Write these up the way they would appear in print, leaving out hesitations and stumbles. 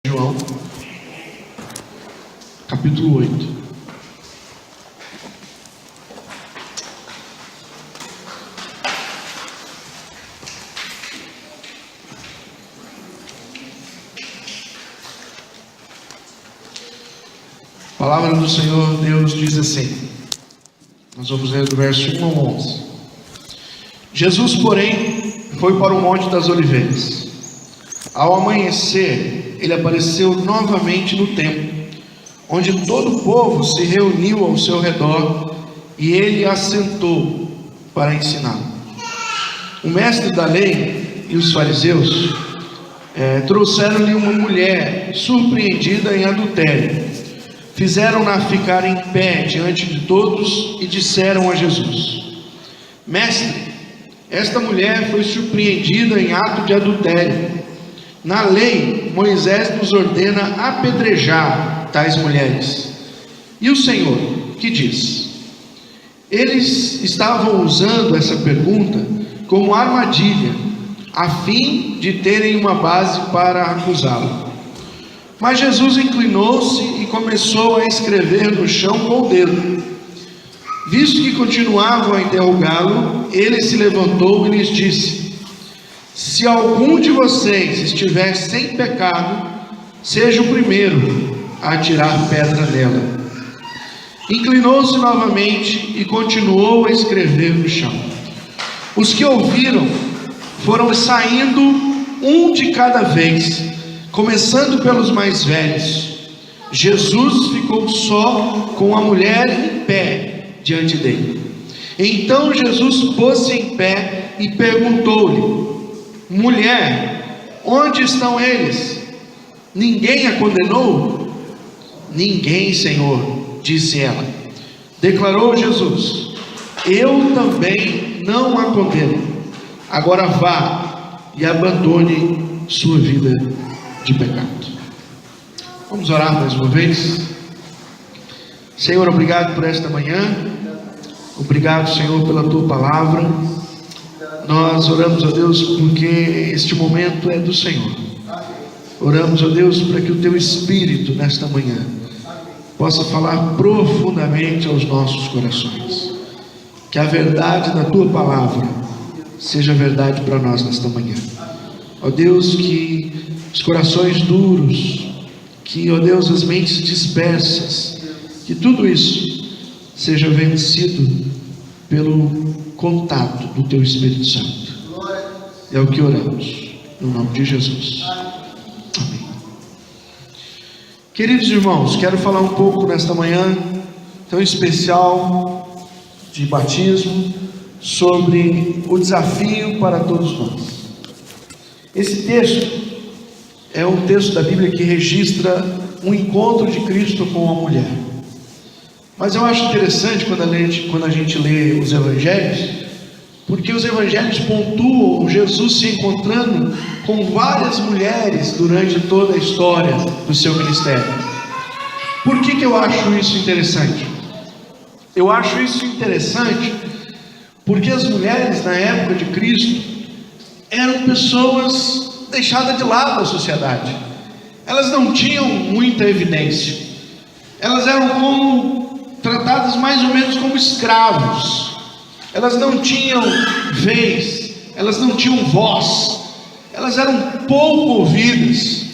João, capítulo 8. A palavra do Senhor Deus diz assim, nós vamos ler do verso 1 ao 11. Jesus, porém, foi para o Monte das Oliveiras. Ao amanhecer, ele apareceu novamente no templo, onde todo o povo se reuniu ao seu redor, e ele assentou para ensinar. O mestre da lei e os fariseus trouxeram-lhe uma mulher surpreendida em adultério. Fizeram-na ficar em pé diante de todos e disseram a Jesus: Mestre, esta mulher foi surpreendida em ato de adultério. Na lei, Moisés nos ordena apedrejar tais mulheres. E o Senhor, que diz? Eles estavam usando essa pergunta como armadilha, a fim de terem uma base para acusá-lo. Mas Jesus inclinou-se e começou a escrever no chão com o dedo. Visto que continuavam a interrogá-lo, ele se levantou e lhes disse: Se algum de vocês estiver sem pecado, seja o primeiro a atirar pedra nela. Inclinou-se novamente e continuou a escrever no chão. Os que ouviram foram saindo um de cada vez, começando pelos mais velhos. Jesus ficou só com a mulher em pé diante dele. Então Jesus pôs-se em pé e perguntou-lhe: Mulher, onde estão eles? Ninguém a condenou? Ninguém, Senhor, disse ela. Declarou Jesus: Eu também não a condeno. Agora vá e abandone sua vida de pecado. Vamos orar mais uma vez. Senhor, obrigado por esta manhã. Obrigado, Senhor, pela tua palavra. Nós oramos a Deus porque este momento é do Senhor. Oramos a Deus para que o teu Espírito nesta manhã possa falar profundamente aos nossos corações. Que a verdade da tua palavra seja verdade para nós nesta manhã. Ó Deus, que os corações duros, que, ó Deus, as mentes dispersas, que tudo isso seja vencido pelo contato do teu Espírito Santo. É o que oramos, no nome de Jesus. Amém. Queridos irmãos, quero falar um pouco nesta manhã tão especial de batismo, sobre o desafio para todos nós. Esse texto é um texto da Bíblia que registra um encontro de Cristo com uma mulher. Mas eu acho interessante quando a gente lê os evangelhos, porque os evangelhos pontuam Jesus se encontrando com várias mulheres durante toda a história do seu ministério. Por que eu acho isso interessante? Eu acho isso interessante porque as mulheres na época de Cristo eram pessoas deixadas de lado da sociedade. Elas não tinham muita evidência. Elas eram tratadas mais ou menos como escravos. Elas não tinham vez, elas não tinham voz, elas eram pouco ouvidas.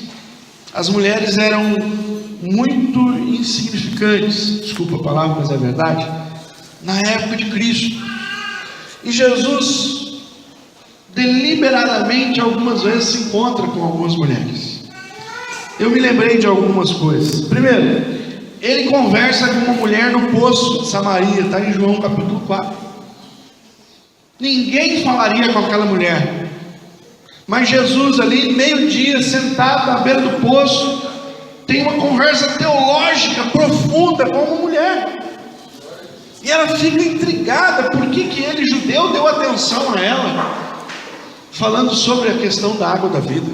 As mulheres eram muito insignificantes, desculpa a palavra, mas é verdade, na época de Cristo. E Jesus deliberadamente algumas vezes se encontra com algumas mulheres. Eu me lembrei de algumas coisas. Primeiro, ele conversa com uma mulher no poço de Samaria, está em João capítulo 4. Ninguém falaria com aquela mulher, mas Jesus ali, meio-dia, sentado à beira do poço, tem uma conversa teológica profunda com uma mulher. E ela fica intrigada, por que ele, judeu, deu atenção a ela, falando sobre a questão da água da vida.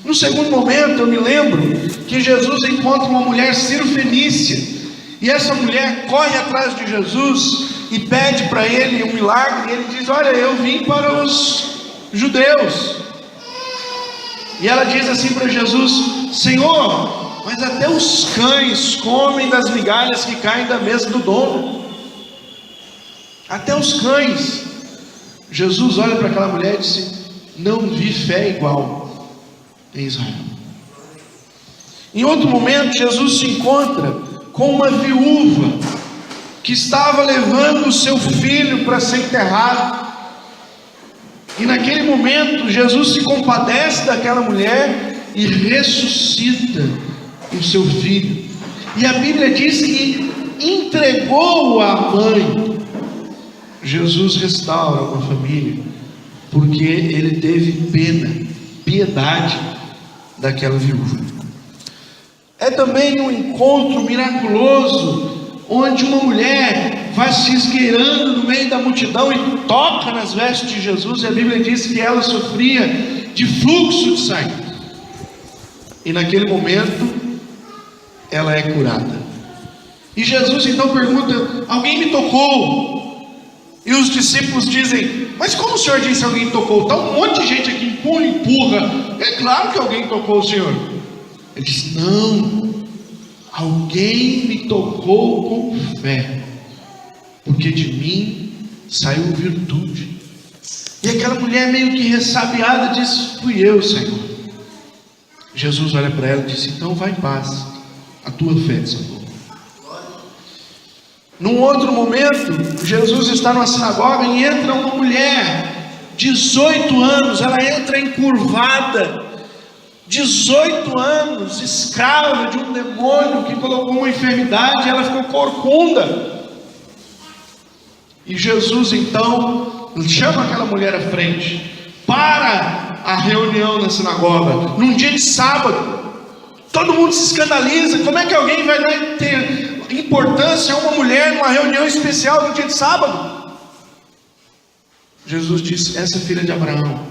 No segundo momento, eu me lembro que Jesus encontra uma mulher cirofenícia, e essa mulher corre atrás de Jesus e pede para ele um milagre, e ele diz: olha, eu vim para os judeus. E ela diz assim para Jesus: Senhor, mas até os cães comem das migalhas que caem da mesa do dono. Até os cães. Jesus olha para aquela mulher e disse: não vi fé igual em Israel. Em outro momento, Jesus se encontra com uma viúva que estava levando o seu filho para ser enterrado. E naquele momento, Jesus se compadece daquela mulher e ressuscita o seu filho. E a Bíblia diz que entregou-o à mãe. Jesus restaura uma família, porque ele teve pena, piedade daquela viúva. É também um encontro miraculoso, onde uma mulher vai se esgueirando no meio da multidão e toca nas vestes de Jesus, e a Bíblia diz que ela sofria de fluxo de sangue, e naquele momento ela é curada. E Jesus então pergunta: alguém me tocou? E os discípulos dizem: mas como o Senhor disse alguém tocou? Está um monte de gente aqui, empurra. É claro que alguém tocou o Senhor. Ele diz: não, alguém me tocou com fé, porque de mim saiu virtude. E aquela mulher meio que ressabiada diz: fui eu, Senhor. Jesus olha para ela e diz: então vai em paz, a tua fé te salvou. Num outro momento, Jesus está numa sinagoga e entra uma mulher, 18 anos, ela entra encurvada, 18 anos, escrava de um demônio que colocou uma enfermidade, ela ficou corcunda. E Jesus então chama aquela mulher à frente, para a reunião na sinagoga, num dia de sábado. Todo mundo se escandaliza: como é que alguém vai ter importância a uma mulher numa reunião especial no dia de sábado? Jesus disse: essa filha de Abraão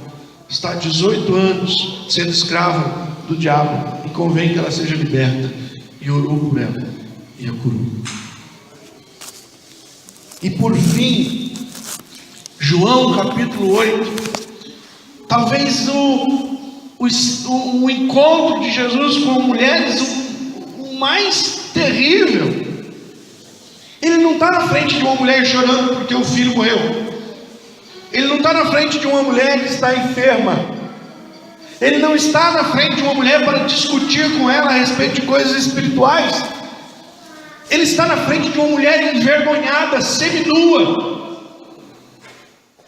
está há 18 anos sendo escrava do diabo, e convém que ela seja liberta. E orou por ela e a curou. E por fim, João capítulo 8, talvez o encontro de Jesus com mulheres o mais terrível. Ele não está na frente de uma mulher chorando porque o filho morreu. Ele não está na frente de uma mulher que está enferma. Ele não está na frente de uma mulher para discutir com ela a respeito de coisas espirituais. Ele está na frente de uma mulher envergonhada, seminua,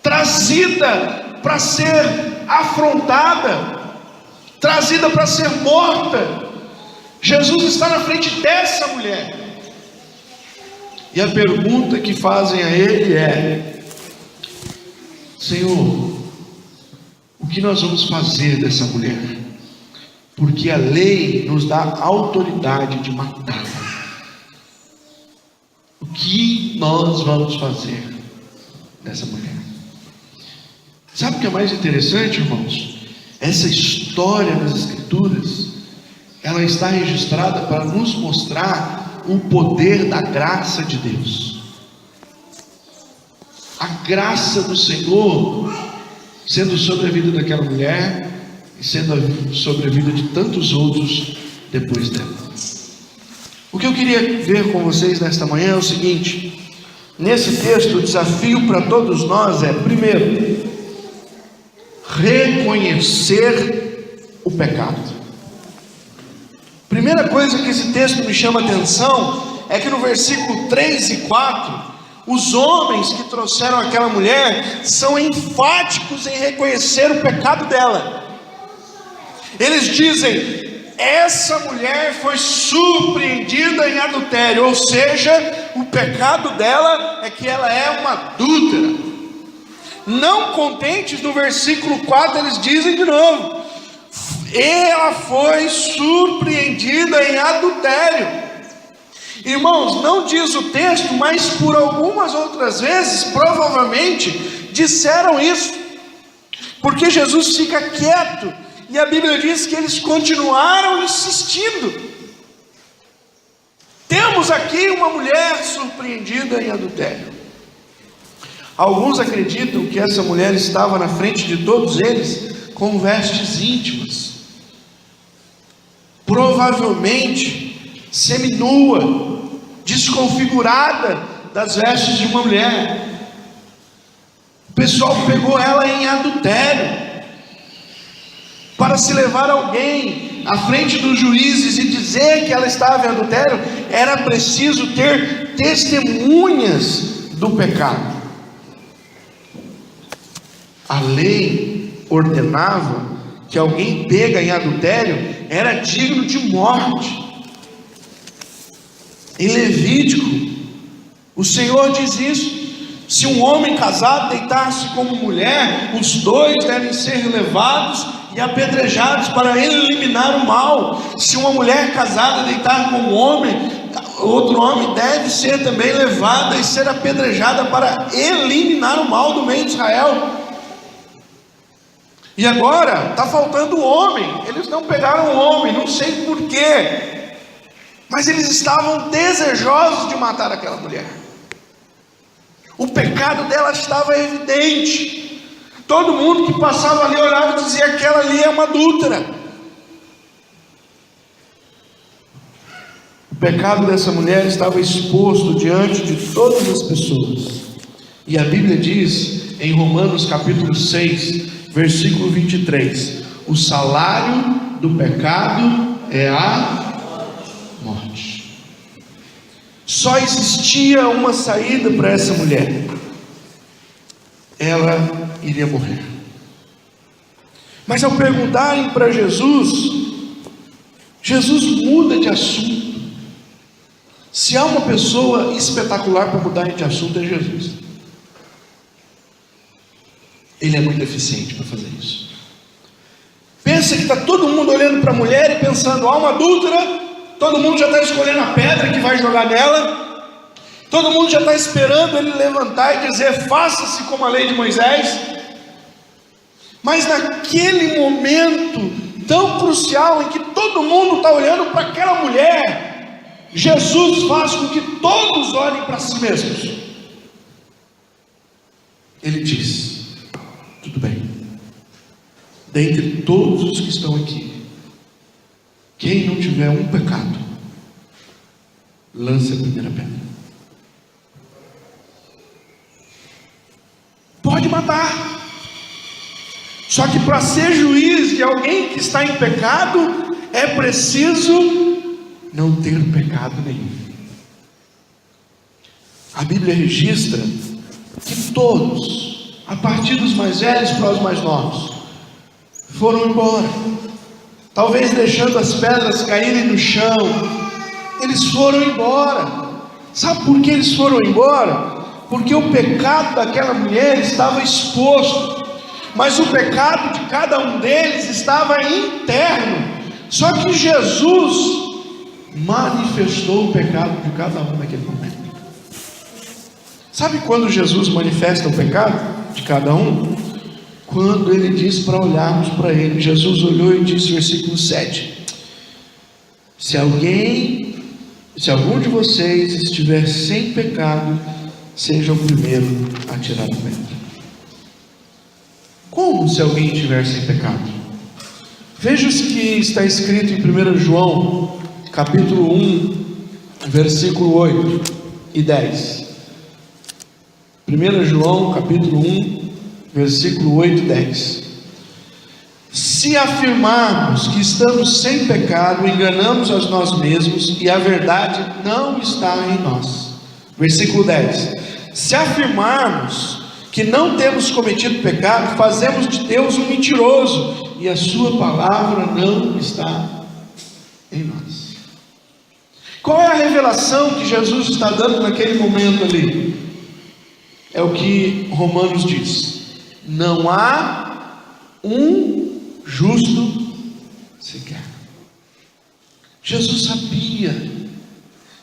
trazida para ser afrontada, trazida para ser morta. Jesus está na frente dessa mulher. E a pergunta que fazem a ele é: Senhor, o que nós vamos fazer dessa mulher? Porque a lei nos dá autoridade de matá-la. O que nós vamos fazer dessa mulher? Sabe o que é mais interessante, irmãos? Essa história das Escrituras, ela está registrada para nos mostrar o poder da graça de Deus. A graça do Senhor sendo sobre a vida daquela mulher e sendo sobre a vida de tantos outros depois dela. O que eu queria ver com vocês nesta manhã é o seguinte: nesse texto, o desafio para todos nós é, primeiro, reconhecer o pecado. Primeira coisa que esse texto me chama a atenção é que no versículo 3 e 4, os homens que trouxeram aquela mulher são enfáticos em reconhecer o pecado dela. Eles dizem: essa mulher foi surpreendida em adultério, ou seja, o pecado dela é que ela é uma adúltera. Não contentes, no versículo 4 eles dizem de novo: ela foi surpreendida em adultério. Irmãos, não diz o texto, mas por algumas outras vezes, provavelmente, disseram isso, porque Jesus fica quieto, e a Bíblia diz que eles continuaram insistindo. Temos aqui uma mulher surpreendida em adultério. Alguns acreditam que essa mulher estava na frente de todos eles com vestes íntimas, provavelmente seminua, desconfigurada das vestes de uma mulher. O pessoal pegou ela em adultério. Para se levar alguém à frente dos juízes e dizer que ela estava em adultério, era preciso ter testemunhas do pecado. A lei ordenava que alguém pego em adultério era digno de morte. Em Levítico, o Senhor diz isso: se um homem casado deitar-se com uma mulher, os dois devem ser levados e apedrejados para eliminar o mal. Se uma mulher casada deitar com um homem, outro homem deve ser também levada e ser apedrejada para eliminar o mal do meio de Israel. E agora está faltando o homem. Eles não pegaram o homem, não sei porquê, mas eles estavam desejosos de matar aquela mulher. O pecado dela estava evidente. Todo mundo que passava ali olhava e dizia: aquela ali é uma adúltera. O pecado dessa mulher estava exposto diante de todas as pessoas. E a Bíblia diz em Romanos capítulo 6, versículo 23: o salário do pecado é a morte. Só existia uma saída para essa mulher: ela iria morrer. Mas ao perguntarem para Jesus, Jesus muda de assunto. Se há uma pessoa espetacular para mudar de assunto, é Jesus. Ele é muito eficiente para fazer isso. Pensa que está todo mundo olhando para a mulher e pensando: há uma adúltera. Todo mundo já está escolhendo a pedra que vai jogar nela. Todo mundo já está esperando ele levantar e dizer: faça-se como a lei de Moisés. Mas naquele momento tão crucial em que todo mundo está olhando para aquela mulher, Jesus faz com que todos olhem para si mesmos. Ele diz: tudo bem, dentre todos os que estão aqui, quem não tiver um pecado, lance a primeira pedra. Pode matar. Só que para ser juiz de alguém que está em pecado, é preciso não ter pecado nenhum. A Bíblia registra que todos, a partir dos mais velhos para os mais novos, foram embora. Talvez deixando as pedras caírem no chão. Eles foram embora. Sabe por que eles foram embora? Porque o pecado daquela mulher estava exposto, mas o pecado de cada um deles estava interno. Só que Jesus manifestou o pecado de cada um naquele momento. Sabe quando Jesus manifesta o pecado de cada um? Quando ele diz para olharmos para ele. Jesus olhou e disse, versículo 7: se algum de vocês estiver sem pecado, seja o primeiro a tirar a pedra. Como se alguém estiver sem pecado? Veja o que está escrito em 1 João, capítulo 1, versículo 8 e 10. 1 João, capítulo 1, versículo 8 e 10. Se afirmarmos que estamos sem pecado, enganamos a nós mesmos e a verdade não está em nós. Versículo 10. Se afirmarmos que não temos cometido pecado, fazemos de Deus um mentiroso e a sua palavra não está em nós. Qual é a revelação que Jesus está dando naquele momento ali? É o que Romanos diz: não há um justo sequer. Jesus sabia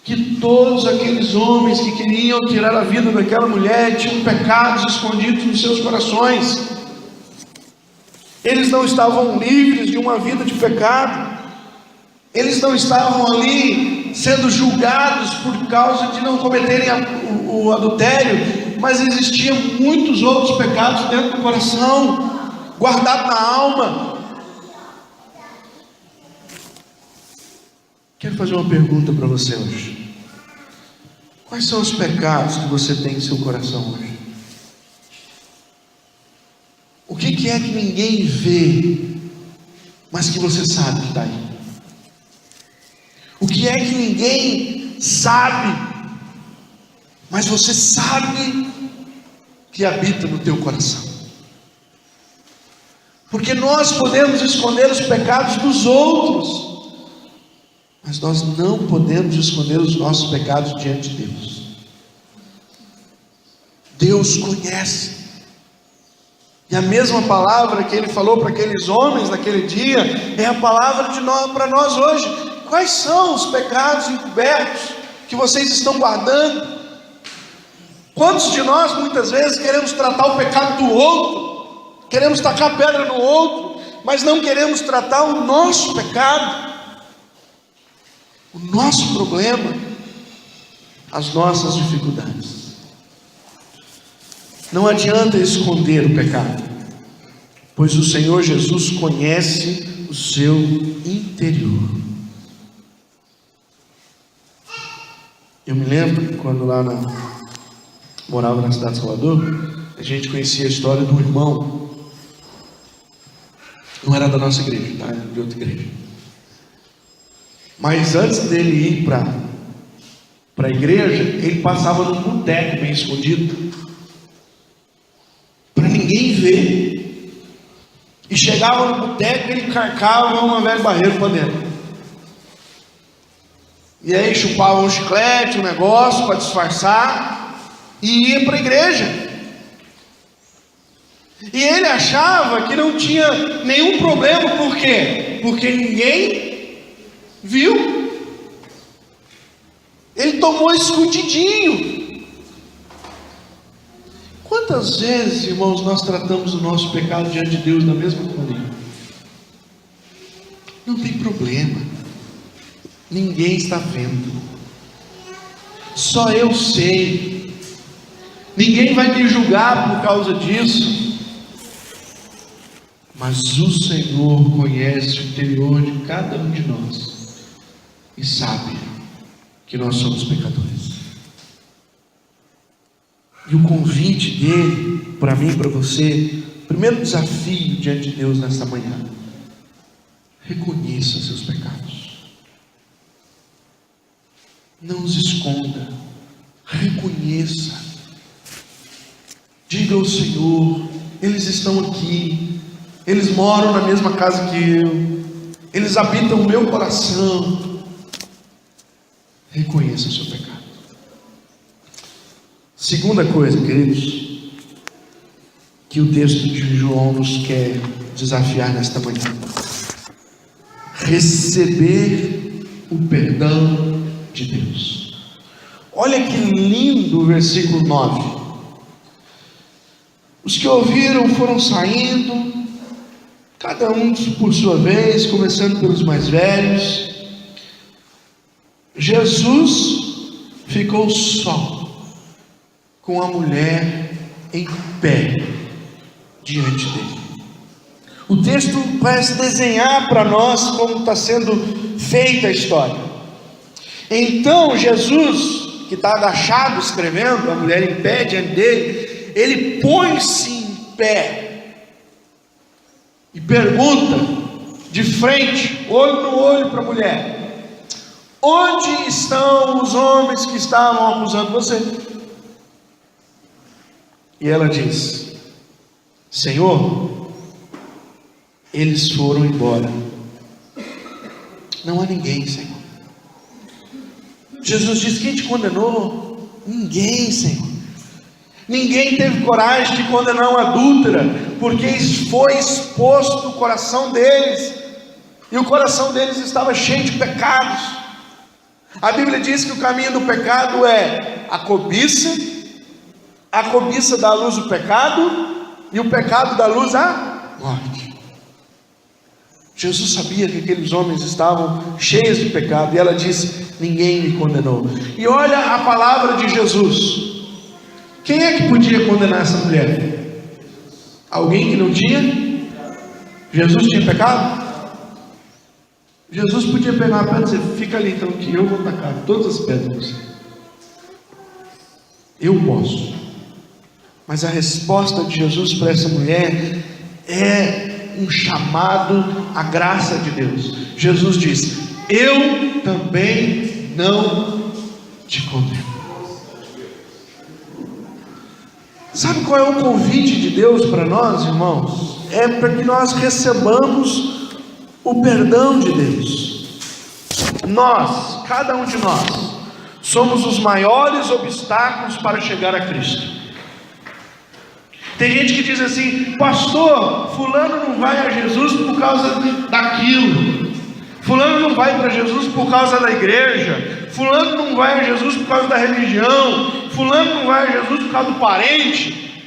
que todos aqueles homens que queriam tirar a vida daquela mulher tinham pecados escondidos nos seus corações. Eles não estavam livres de uma vida de pecado. Eles não estavam ali sendo julgados por causa de não cometerem o adultério, mas existiam muitos outros pecados dentro do coração, guardados na alma. Quero fazer uma pergunta para você hoje. Quais são os pecados que você tem em seu coração hoje? O que é que ninguém vê, mas que você sabe que está aí? O que é que ninguém sabe, mas você sabe que habita no teu coração? Porque nós podemos esconder os pecados dos outros, mas nós não podemos esconder os nossos pecados diante de Deus. Deus conhece. E a mesma palavra que Ele falou para aqueles homens naquele dia, é a palavra para nós hoje. Quais são os pecados encobertos que vocês estão guardando? Quantos de nós muitas vezes queremos tratar o pecado do outro, queremos tacar pedra no outro, mas não queremos tratar o nosso pecado, o nosso problema, as nossas dificuldades? Não adianta esconder o pecado, pois o Senhor Jesus conhece o seu interior. Eu me lembro quando morava na cidade de Salvador, a gente conhecia a história do irmão. Não era da nossa igreja, tá? Era de outra igreja. Mas antes dele ir para a igreja, ele passava num boteco bem escondido, para ninguém ver. E chegava no boteco e ele carcava uma velha barreira para dentro. E aí chupava um chiclete, um negócio para disfarçar, e ia para a igreja. E ele achava que não tinha nenhum problema. Por quê? Porque ninguém viu. Ele tomou escondidinho. Quantas vezes, irmãos, nós tratamos o nosso pecado diante de Deus da mesma maneira? Não tem problema, ninguém está vendo, só eu sei, ninguém vai me julgar por causa disso. Mas o Senhor conhece o interior de cada um de nós e sabe que nós somos pecadores. E o convite dele para mim e para você, primeiro desafio diante de Deus nesta manhã: reconheça seus pecados, não os esconda, reconheça, diga ao Senhor: eles estão aqui, eles moram na mesma casa que eu, eles habitam o meu coração. Reconheça o seu pecado. Segunda coisa, queridos, que o texto de João nos quer desafiar nesta manhã: receber o perdão de Deus. Olha que lindo o versículo 9. Os que ouviram foram saindo, cada um por sua vez, começando pelos mais velhos. Jesus ficou só, com a mulher em pé diante dele. O texto parece desenhar para nós como está sendo feita a história. Então Jesus, que está agachado escrevendo, a mulher em pé diante dele, ele põe-se em pé e pergunta de frente, olho no olho para a mulher: onde estão os homens que estavam acusando você? E ela diz: Senhor, eles foram embora, não há ninguém, Senhor. Jesus diz: quem te condenou? Ninguém, Senhor. Ninguém teve coragem de condenar uma adúltera, porque foi exposto no coração deles, e o coração deles estava cheio de pecados. A Bíblia diz que o caminho do pecado é a cobiça dá à luz o pecado, e o pecado dá à luz a morte. Jesus sabia que aqueles homens estavam cheios de pecado, e ela disse: ninguém me condenou. E olha a palavra de Jesus. Quem é que podia condenar essa mulher? Alguém que não tinha? Jesus tinha pecado? Jesus podia pegar a pedra e dizer: fica ali então, que eu vou tacar todas as pedras. Eu posso. Mas a resposta de Jesus para essa mulher é um chamado à graça de Deus. Jesus diz: eu também não te condeno. Sabe qual é o convite de Deus para nós, irmãos? É para que nós recebamos o perdão de Deus. Nós, cada um de nós, somos os maiores obstáculos para chegar a Cristo. Tem gente que diz assim: pastor, fulano não vai a Jesus por causa daquilo, fulano não vai para Jesus por causa da igreja, fulano não vai a Jesus por causa da religião, fulano não vai a Jesus por causa do parente.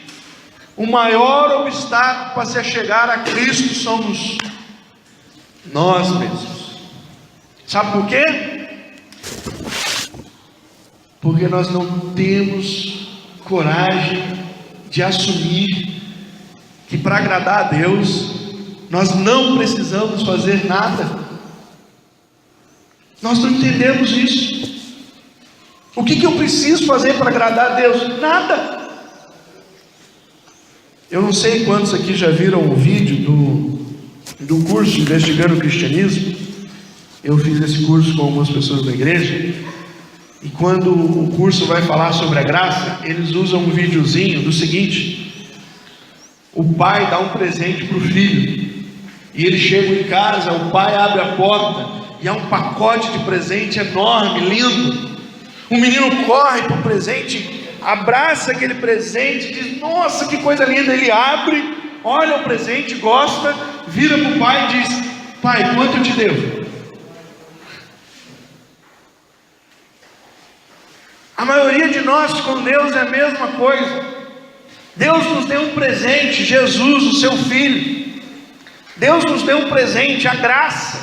O maior obstáculo para se chegar a Cristo somos nós mesmos. Sabe por quê? Porque nós não temos coragem de assumir que para agradar a Deus nós não precisamos fazer nada. Nós não entendemos isso. O que eu preciso fazer para agradar a Deus? Nada. Eu não sei quantos aqui já viram o vídeo do curso Investigando o Cristianismo. Eu fiz esse curso com algumas pessoas da igreja, e quando o curso vai falar sobre a graça, eles usam um videozinho do seguinte: o pai dá um presente para o filho, e eles chegam em casa, o pai abre a porta, e há um pacote de presente enorme, lindo. O menino corre para o presente, abraça aquele presente, diz: nossa, que coisa linda. Ele abre, olha o presente, gosta, vira para o pai e diz: pai, quanto eu te devo? A maioria de nós com Deus é a mesma coisa. Deus nos deu um presente, Jesus, o seu Filho. Deus nos deu um presente, a graça.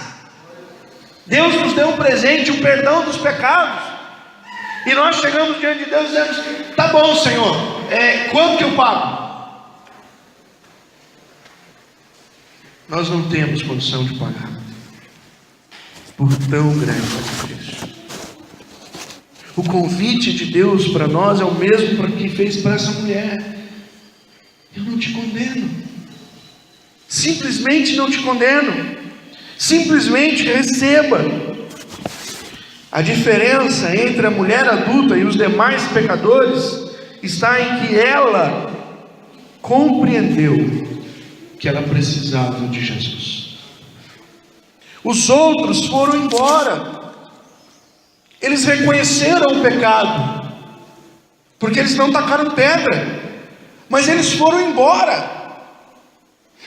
Deus nos deu um presente, o perdão dos pecados. E nós chegamos diante de Deus e dizemos: tá bom, Senhor, quanto que eu pago? Nós não temos condição de pagar por tão grande sacrifício. O convite de Deus para nós é o mesmo para que fez para essa mulher: eu não te condeno. Simplesmente não te condeno. Simplesmente receba. A diferença entre a mulher adulta e os demais pecadores está em que ela compreendeu que ela precisava de Jesus. Os outros foram embora. Eles reconheceram o pecado, porque eles não tacaram pedra, mas eles foram embora.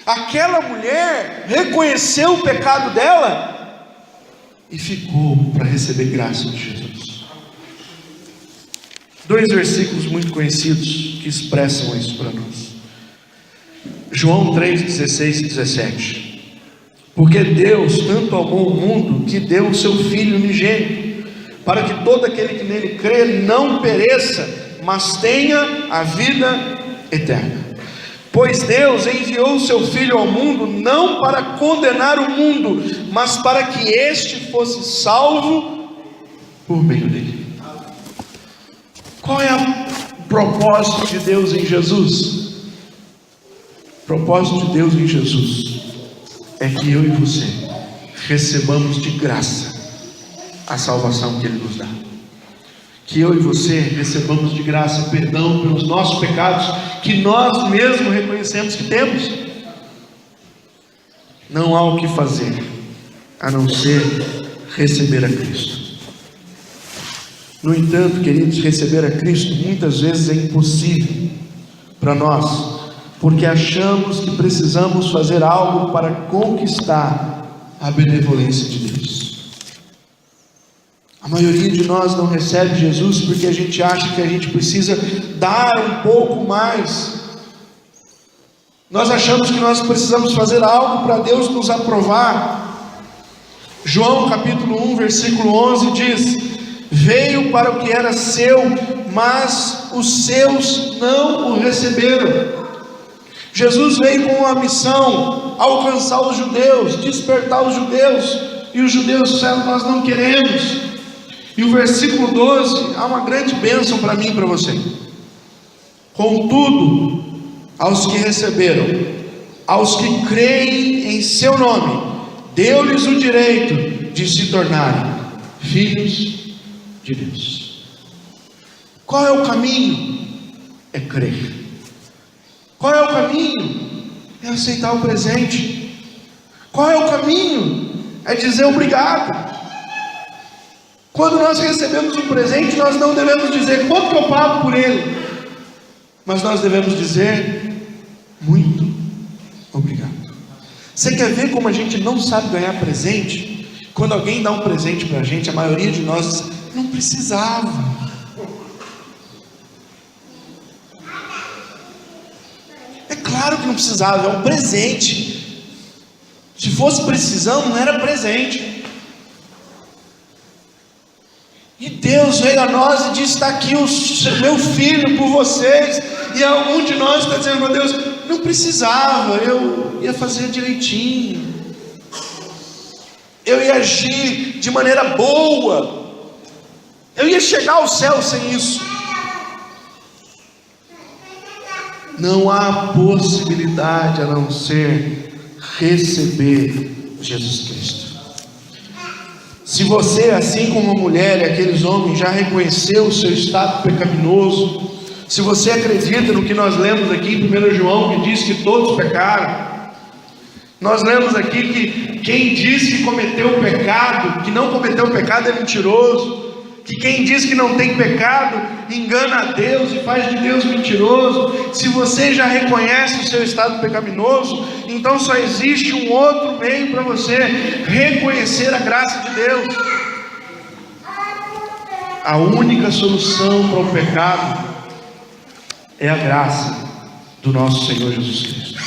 Aquela mulher reconheceu o pecado dela e ficou para receber graça de Jesus. Dois versículos muito conhecidos que expressam isso para nós. João 3, 16 e 17. Porque Deus tanto amou o mundo que deu o seu Filho unigênito, para que todo aquele que nele crê não pereça, mas tenha a vida eterna. Pois Deus enviou o seu Filho ao mundo não para condenar o mundo, mas para que este fosse salvo por meio dele. Qual é o propósito de Deus em Jesus? O propósito de Deus em Jesus é que eu e você recebamos de graça a salvação que Ele nos dá. Que eu e você recebamos de graça perdão pelos nossos pecados, que nós mesmos reconhecemos que temos. Não há o que fazer a não ser receber a Cristo. No entanto, queridos, receber a Cristo muitas vezes é impossível para nós, porque achamos que precisamos fazer algo para conquistar a benevolência de Deus. A maioria de nós não recebe Jesus porque a gente acha que a gente precisa dar um pouco mais. Nós achamos que nós precisamos fazer algo para Deus nos aprovar. João capítulo 1, versículo 11 diz: veio para o que era seu, mas os seus não o receberam. Jesus veio com uma missão: alcançar os judeus, despertar os judeus, e os judeus disseram: nós não queremos. E o versículo 12 há uma grande bênção para mim e para você. Contudo, aos que receberam, aos que creem em seu nome, deu-lhes o direito de se tornarem filhos de Deus. Qual é o caminho? É crer. Qual é o caminho? É aceitar o presente. Qual é o caminho? É dizer obrigado. Quando nós recebemos um presente, nós não devemos dizer quanto que eu pago por ele, mas nós devemos dizer muito obrigado. Você quer ver como a gente não sabe ganhar presente? Quando alguém dá um presente para a gente, a maioria de nós diz: não precisava. É claro que não precisava, é um presente. Se fosse precisão, não era presente. E Deus veio a nós e disse: está aqui o meu filho por vocês. E algum de nós está dizendo: meu Deus, não precisava, eu ia fazer direitinho, eu ia agir de maneira boa, eu ia chegar ao céu sem isso. Não há possibilidade a não ser receber Jesus Cristo. Se você, assim como a mulher e aqueles homens, já reconheceu o seu estado pecaminoso, se você acredita no que nós lemos aqui em 1 João, que diz que todos pecaram, nós lemos aqui que quem diz que cometeu o pecado, que não cometeu o pecado, é mentiroso, que quem diz que não tem pecado, engana a Deus e faz de Deus mentiroso. Se você já reconhece o seu estado pecaminoso, então só existe um outro meio para você reconhecer a graça de Deus. A única solução para o pecado é a graça do nosso Senhor Jesus Cristo.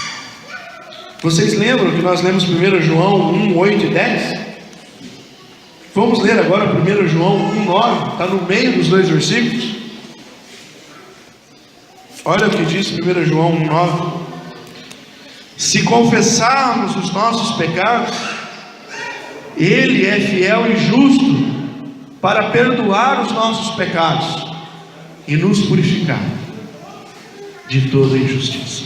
Vocês lembram que nós lemos 1 João 1, 8 e 10? Vamos ler agora 1 João 1, 9, está no meio dos dois versículos. Olha o que diz 1 João 1, 9. Se confessarmos os nossos pecados, Ele é fiel e justo para perdoar os nossos pecados e nos purificar de toda injustiça.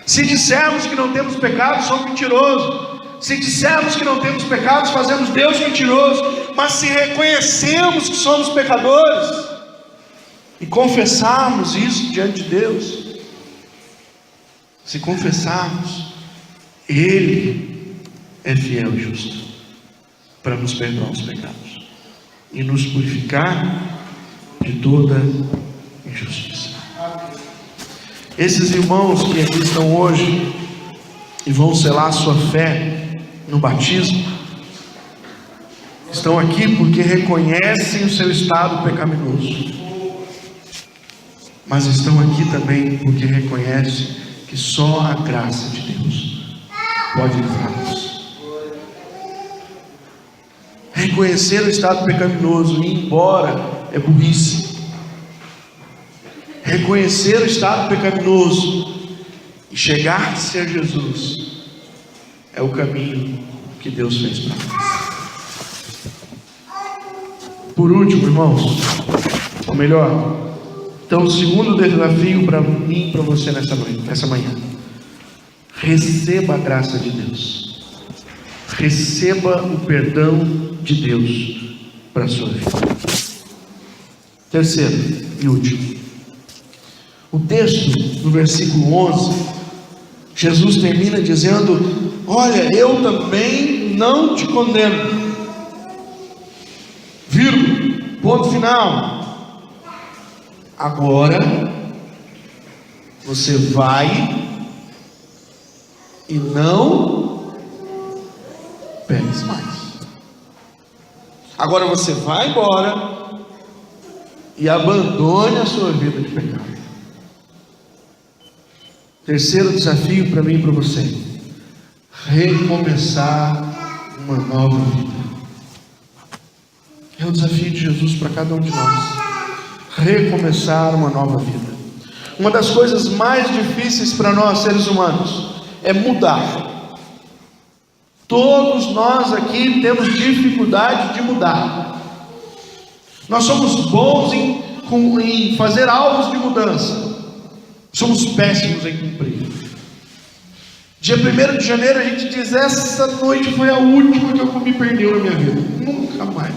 Se dissermos que não temos pecado, somos mentirosos. Se dissermos que não temos pecados, fazemos Deus mentiroso. Mas se reconhecemos que somos pecadores e confessarmos isso diante de Deus, se confessarmos, Ele é fiel e justo para nos perdoar os pecados e nos purificar de toda injustiça. Esses irmãos que aqui estão hoje e vão selar sua fé no batismo, estão aqui porque reconhecem o seu estado pecaminoso, mas estão aqui também porque reconhecem que só a graça de Deus pode livrá-los. Reconhecer o estado pecaminoso e ir embora é burrice. Reconhecer o estado pecaminoso e chegar a ser Jesus é o caminho que Deus fez para nós. Por último, irmãos, ou melhor, então o segundo desafio para mim e para você nessa manhã: receba a graça de Deus, receba o perdão de Deus para a sua vida. Terceiro e último, o texto no versículo 11, Jesus termina dizendo: olha, eu também não te condeno, vírgula, ponto final. Agora você vai e não peques mais. Agora você vai embora e abandone a sua vida de pecado. Terceiro desafio para mim e para você: recomeçar uma nova vida. É o desafio de Jesus para cada um de nós. Recomeçar uma nova vida. Uma das coisas mais difíceis para nós seres humanos é mudar. Todos nós aqui temos dificuldade de mudar. Nós somos bons em fazer alvos de mudança, somos péssimos em cumprir. Dia 1º de janeiro a gente diz: essa noite foi a última que eu comi pernil na minha vida, nunca mais.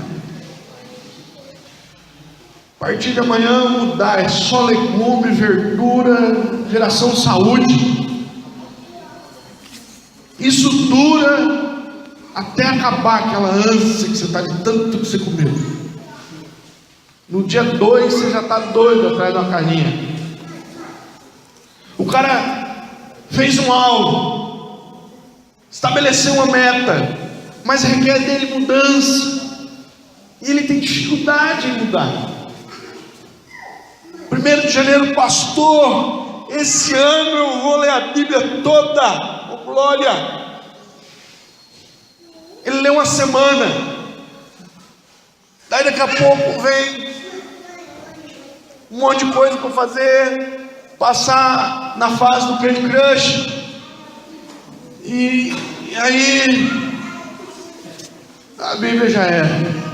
A partir de amanhã mudar, é só legume, verdura, geração saúde. Isso dura até acabar aquela ânsia que você está de tanto que você comeu. No dia 2 você já está doido atrás de uma carninha. O cara fez um alvo, estabeleceu uma meta, mas requer dele mudança, e ele tem dificuldade em mudar. 1º de janeiro, pastor, esse ano eu vou ler a Bíblia toda. Oh, glória! Ele lê uma semana, daí daqui a pouco vem um monte de coisa para fazer, passar na fase do Candy Crush, e aí a Bíblia já era.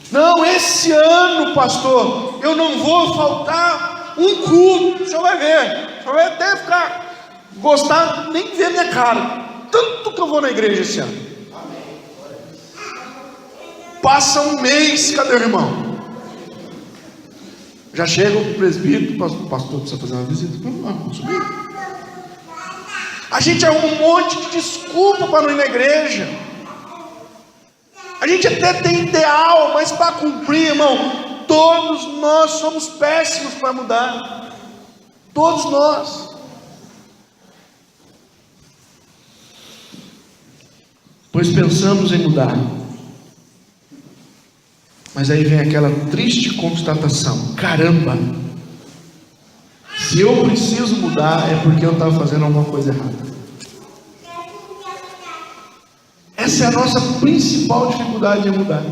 Não, esse ano, pastor, eu não vou faltar um culto. O senhor vai ver, o senhor vai até gostar, nem ver minha cara, tanto que eu vou na igreja esse ano. Passa um mês, cadê o irmão? Já chega o presbítero: pastor, precisa fazer uma visita. Vamos subir. A gente arruma um monte de desculpa para não ir na igreja. A gente até tem ideal, mas para cumprir, irmão, todos nós somos péssimos para mudar. Todos nós. Pois pensamos em mudar, mas aí vem aquela triste constatação: caramba, se eu preciso mudar, é porque eu estava fazendo alguma coisa errada. Essa é a nossa principal dificuldade em mudar.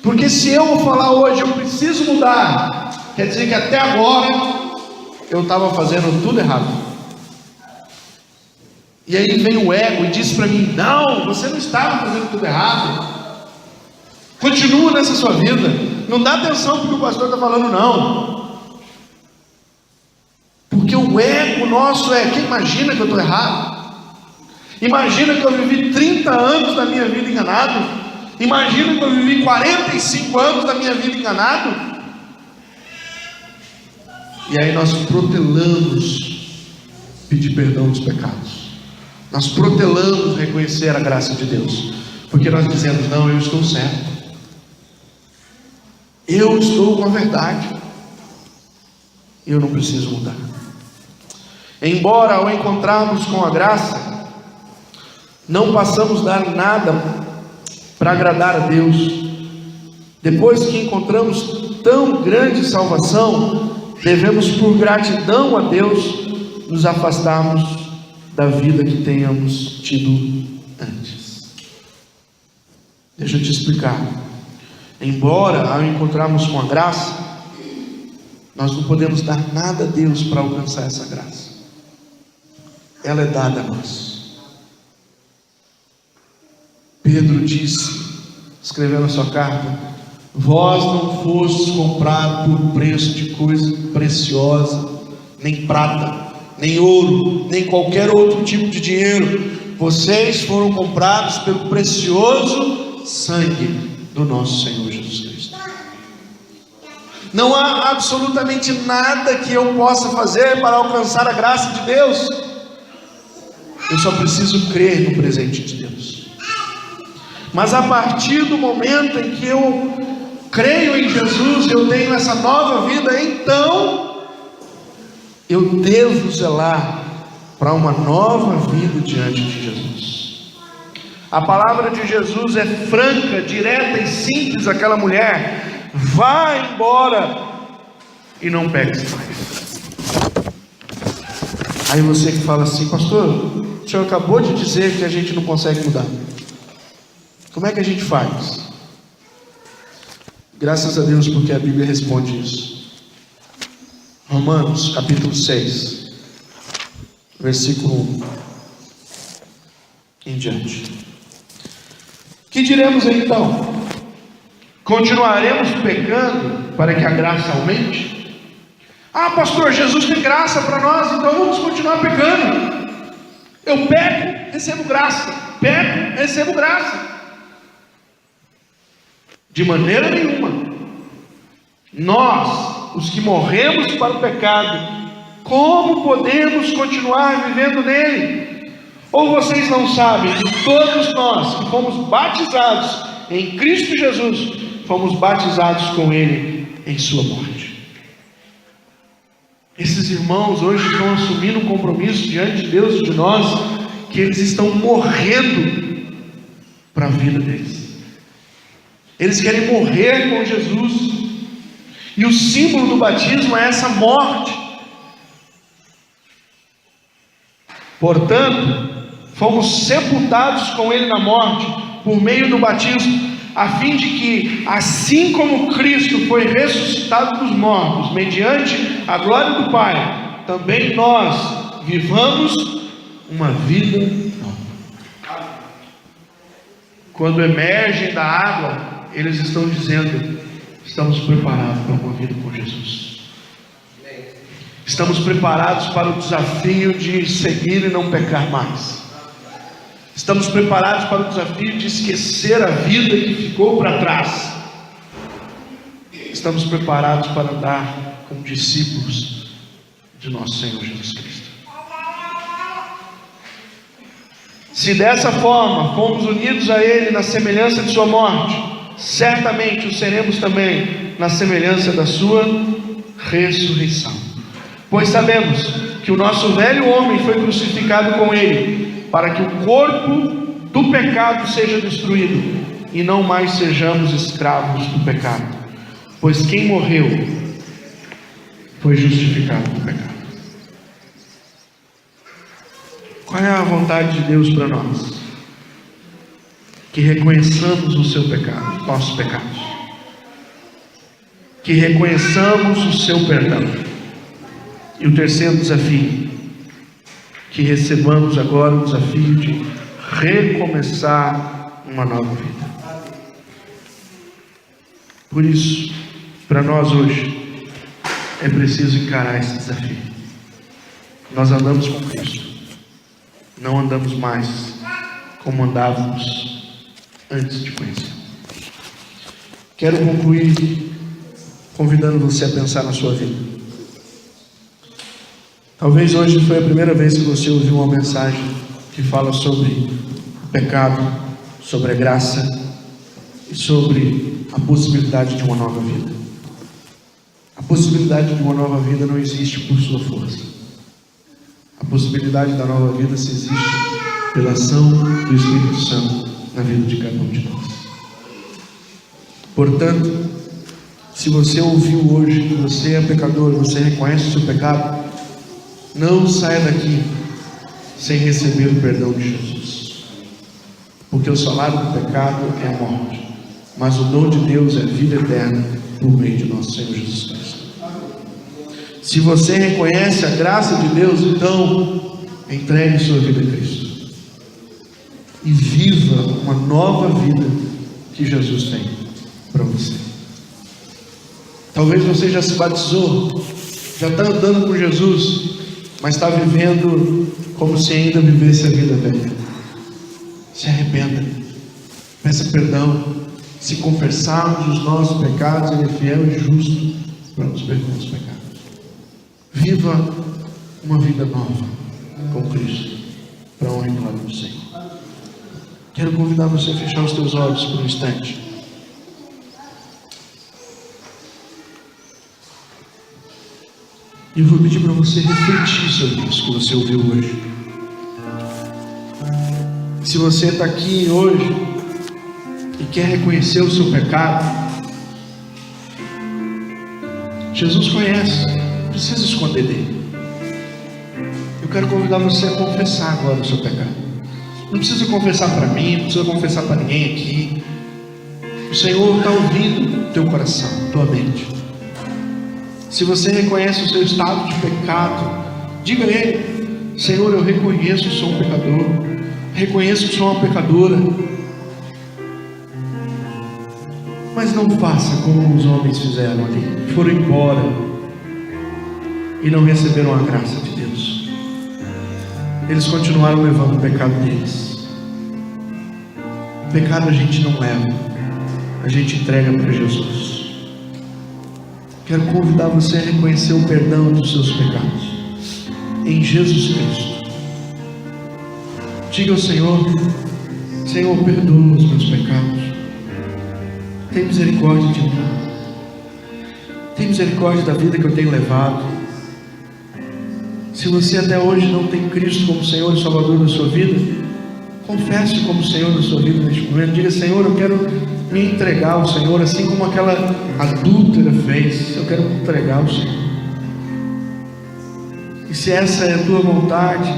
Porque se eu vou falar hoje, eu preciso mudar, quer dizer que até agora eu estava fazendo tudo errado. E aí vem o ego e diz para mim: não, você não estava fazendo tudo errado. Continua nessa sua vida. Não dá atenção porque o pastor está falando, não. Porque o ego nosso é: quem imagina que eu estou errado? Imagina que eu vivi 30 anos da minha vida enganado. Imagina que eu vivi 45 anos da minha vida enganado. E aí nós protelamos pedir perdão dos pecados. Nós protelamos reconhecer a graça de Deus, porque nós dizemos: não, eu estou certo, eu estou com a verdade, eu não preciso mudar. Embora ao encontrarmos com a graça, não passamos a dar nada para agradar a Deus. Depois que encontramos tão grande salvação, devemos, por gratidão a Deus, nos afastarmos da vida que tenhamos tido antes. Deixa eu te explicar. Embora ao encontrarmos com a graça, nós não podemos dar nada a Deus para alcançar essa graça. Ela é dada a nós. Pedro disse, escrevendo na sua carta: vós não fostes comprados por preço de coisa preciosa, nem prata, nem ouro, nem qualquer outro tipo de dinheiro. Vocês foram comprados pelo precioso sangue do nosso Senhor Jesus Cristo. Não há absolutamente nada que eu possa fazer para alcançar a graça de Deus. Eu só preciso crer no presente de Deus. Mas a partir do momento em que eu creio em Jesus, eu tenho essa nova vida, então eu devo zelar para uma nova vida diante de Jesus. A palavra de Jesus é franca, direta e simples àquela mulher: vá embora e não peques mais. Aí você que fala assim: pastor, o senhor acabou de dizer que a gente não consegue mudar. Como é que a gente faz? Graças a Deus, porque a Bíblia responde isso. Romanos capítulo 6, versículo 1 em diante. Que diremos então? Continuaremos pecando para que a graça aumente? Ah, pastor, Jesus tem graça para nós, então vamos continuar pecando. Eu peco, recebo graça. Peco, recebo graça. De maneira nenhuma. Nós, os que morremos para o pecado, como podemos continuar vivendo nele? Ou vocês não sabem que todos nós que fomos batizados em Cristo Jesus, fomos batizados com Ele em sua morte? Esses irmãos hoje estão assumindo um compromisso diante de Deus e de nós, que eles estão morrendo para a vida deles. Eles querem morrer com Jesus, e o símbolo do batismo é essa morte. Portanto, fomos sepultados com Ele na morte, por meio do batismo, a fim de que, assim como Cristo foi ressuscitado dos mortos, mediante a glória do Pai, também nós vivamos uma vida nova. Quando emergem da água, eles estão dizendo: estamos preparados para uma vida com Jesus. Estamos preparados para o desafio de seguir e não pecar mais. Estamos preparados para o desafio de esquecer a vida que ficou para trás. Estamos preparados para andar como discípulos de nosso Senhor Jesus Cristo. Se dessa forma fomos unidos a Ele na semelhança de sua morte, certamente o seremos também na semelhança da sua ressurreição. Pois sabemos que o nosso velho homem foi crucificado com Ele, para que o corpo do pecado seja destruído, e não mais sejamos escravos do pecado. Pois quem morreu foi justificado do pecado. Qual é a vontade de Deus para nós? Que reconheçamos o seu pecado, nossos pecados. Que reconheçamos o seu perdão. E o terceiro desafio, que recebamos agora o desafio de recomeçar uma nova vida. Por isso, para nós hoje, é preciso encarar esse desafio. Nós andamos com Cristo, não andamos mais como andávamos antes de conhecer. Quero concluir convidando você a pensar na sua vida. Talvez hoje foi a primeira vez que você ouviu uma mensagem que fala sobre o pecado, sobre a graça e sobre a possibilidade de uma nova vida. A possibilidade de uma nova vida não existe por sua força. A possibilidade da nova vida se existe pela ação do Espírito Santo na vida de cada um de nós. Portanto, se você ouviu hoje que você é pecador, você reconhece o seu pecado, não saia daqui sem receber o perdão de Jesus, porque o salário do pecado é a morte, mas o dom de Deus é a vida eterna por meio de nosso Senhor Jesus Cristo. Se você reconhece a graça de Deus, então entregue sua vida a Cristo e viva uma nova vida que Jesus tem para você. Talvez você já se batizou, já está andando com Jesus, mas está vivendo como se ainda vivesse a vida velha. Se arrependa, peça perdão. Se confessarmos os nossos pecados, Ele é fiel e justo para nos perdoar os pecados. Viva uma vida nova com Cristo, para a honra e glória do Senhor. Quero convidar você a fechar os teus olhos por um instante. E eu vou pedir para você refletir sobre isso que você ouviu hoje. Se você está aqui hoje e quer reconhecer o seu pecado, Jesus conhece, não precisa esconder dele. Eu quero convidar você a confessar agora o seu pecado. Não precisa confessar para mim, não precisa confessar para ninguém aqui. O Senhor está ouvindo o teu coração, tua mente. Se você reconhece o seu estado de pecado, diga a Ele: Senhor, eu reconheço que sou um pecador, reconheço que sou uma pecadora, mas não faça como os homens fizeram ali, foram embora e não receberam a graça de Deus. Eles continuaram levando o pecado deles. Pecado a gente não leva, a gente entrega para Jesus. Quero convidar você a reconhecer o perdão dos seus pecados em Jesus Cristo. Diga ao Senhor: Senhor, perdoa os meus pecados, tem misericórdia de mim, tem misericórdia da vida que eu tenho levado. Se você até hoje não tem Cristo como Senhor e Salvador da sua vida, confesse como Senhor da sua vida neste momento. Diga: Senhor, eu quero me entregar ao Senhor, assim como aquela adúltera fez. Eu quero me entregar ao Senhor. E se essa é a tua vontade,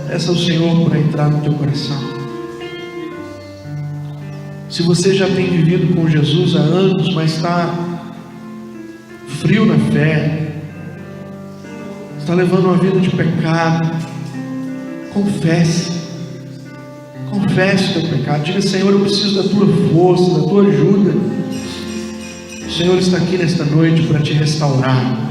peça ao Senhor para entrar no teu coração. Se você já tem vivido com Jesus há anos, mas está frio na fé, está levando uma vida de pecado, confesse o teu pecado. Diga: Senhor, eu preciso da tua força, da tua ajuda. O Senhor está aqui nesta noite para te restaurar.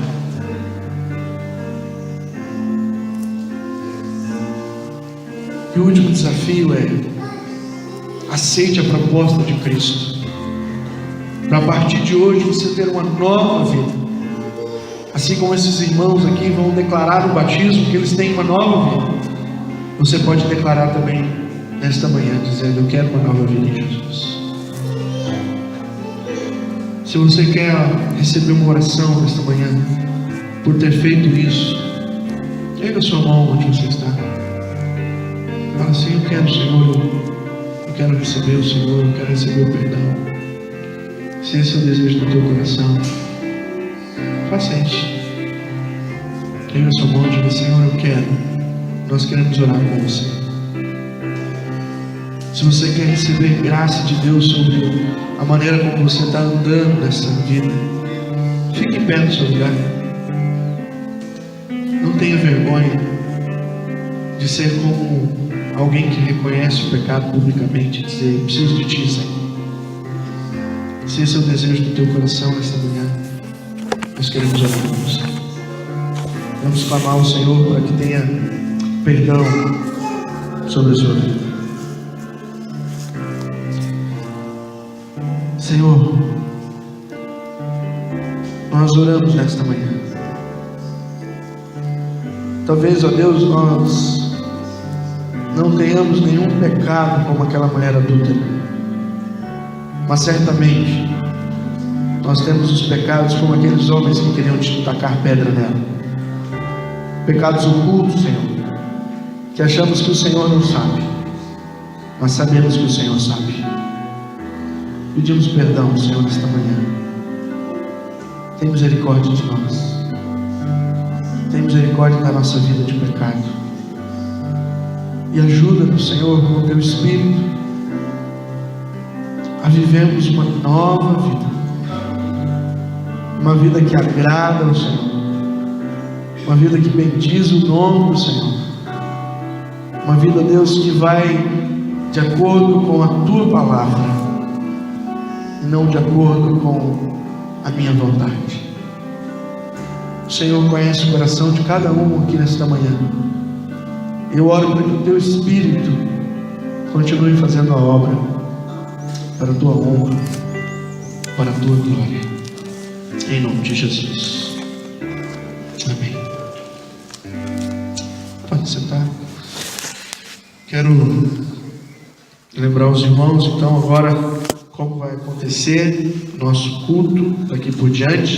E o último desafio é: aceite a proposta de Cristo, para a partir de hoje você ter uma nova vida. Assim como esses irmãos aqui vão declarar o batismo, que eles têm uma nova vida, você pode declarar também nesta manhã, dizendo: eu quero uma nova vida em Jesus. Se você quer receber uma oração nesta manhã por ter feito isso, erga a sua mão onde você está. Fala assim: eu quero, Senhor, eu quero receber o Senhor, eu quero receber o perdão. Se esse é o desejo do teu coração, faça isso. Erga a sua mão e diga: Senhor, eu quero. Nós queremos orar com você. Se você quer receber graça de Deus sobre a maneira como você está andando nessa vida, fique em pé no seu lugar. Não tenha vergonha de ser como alguém que reconhece o pecado publicamente, dizer: eu preciso de ti, Senhor. Se esse é o desejo do teu coração nesta manhã, nós queremos orar com você. Vamos clamar ao Senhor para que tenha perdão sobre a sua vida. Senhor, nós oramos nesta manhã. Talvez, ó Deus, nós não tenhamos nenhum pecado como aquela mulher adúltera, mas certamente nós temos os pecados como aqueles homens que queriam te tacar pedra nela. Pecados ocultos, Senhor, que achamos que o Senhor não sabe, mas sabemos que o Senhor sabe. Pedimos perdão, Senhor, nesta manhã. Tem misericórdia de nós. Tem misericórdia da nossa vida de pecado. E ajuda-nos, Senhor, com o teu Espírito, a vivermos uma nova vida. Uma vida que agrada ao Senhor. Uma vida que bendiz o nome do Senhor. Uma vida, Deus, que vai de acordo com a tua palavra, e não de acordo com a minha vontade. O Senhor conhece o coração de cada um aqui nesta manhã. Eu oro para que o teu Espírito continue fazendo a obra para a tua honra, para a tua glória, em nome de Jesus. Amém. Pode sentar. Quero lembrar os irmãos, então, agora, como vai acontecer nosso culto daqui por diante.